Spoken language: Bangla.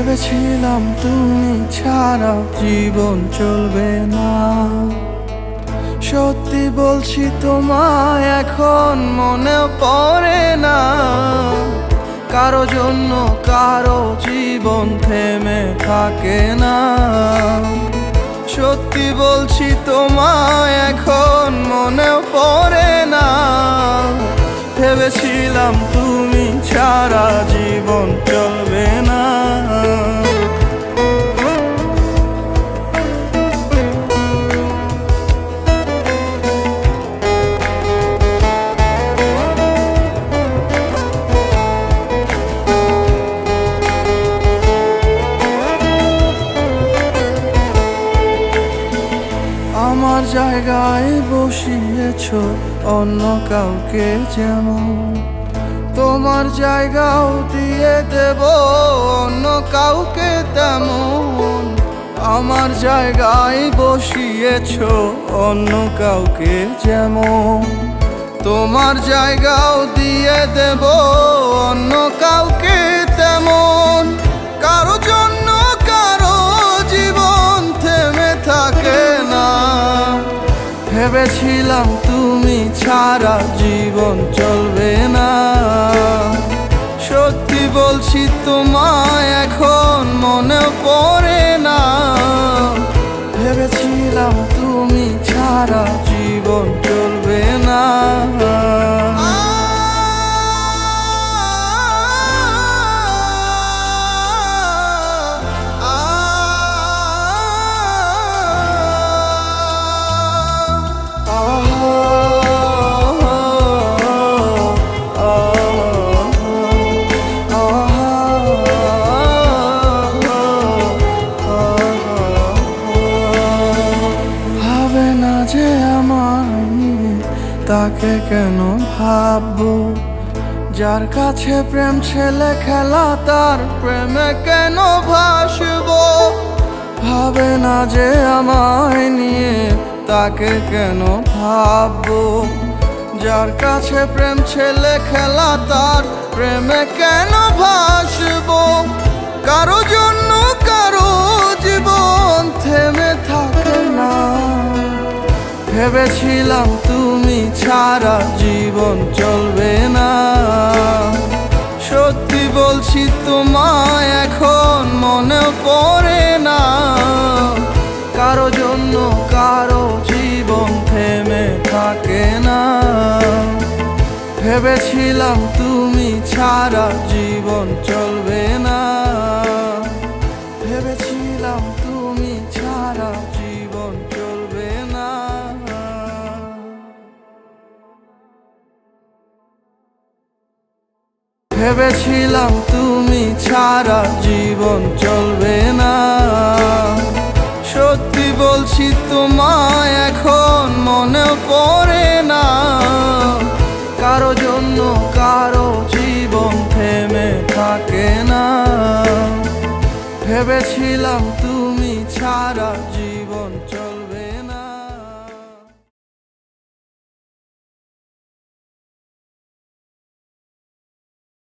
ভেবেছিলাম তুমি ছাড়া জীবন চলবে না। সত্যি বলছি তোমায় এখন মনে পড়ে না। কারো জন্য কারো জীবন থেমে থাকে না। সত্যি বলছি তোমায় এখন মনে পড়ে না। ভেবেছিলাম তুমি ছাড়া জীবন চলবে না। আমার জায়গায় বসিয়েছ অন্য কাউকে যেমন, তোমার জায়গাও দিয়ে দেব অন্য কাউকে তেমন। আমার জায়গায় বসিয়েছ অন্য কাউকে যেমন, তোমার জায়গাও দিয়ে দেব অন্য কাউকে তেমন। কারো জন্য কারো জীবন থেমে থাকে না। ভেবেছিলাম তুমি ছাড়া জীবন চলবে না। সত্যি বলছি তোমায় এখন মনে পড়ে না। ভেবেছিলাম তুমি ছাড়া জীবন চলবে না। তাকে কেন ভাববো, যার কাছে প্রেম ছেলে খেলা তার প্রেমে কেন ভাসবো। ভাবে না যে আমায় নিয়ে তাকে কেন ভাববো, যার কাছে প্রেম ছেলে খেলা তার প্রেমে কেন ভাসবো। কারো জন্য কারো জীবন থেমে থাকে না। ভেবেছিলাম তুমি ছাড়া জীবন চলবে না। সত্যি বলছি তোমায় এখন মনে পড়ে না। কারো জন্য কারো জীবন থেমে থাকে না। ভেবেছিলাম তুমি ছাড়া জীবন চলবে না। ভেবেছিলাম তুমি ছাড়া জীবন চলবে না। ভেবেছিলাম তুমি ছাড়া জীবন চলবে না। সত্যি বলছি তোমায় এখন মনে পড়ে না। কারো জন্য কারো জীবন থেমে থাকে না। ভেবেছিলাম তুমি ছাড়া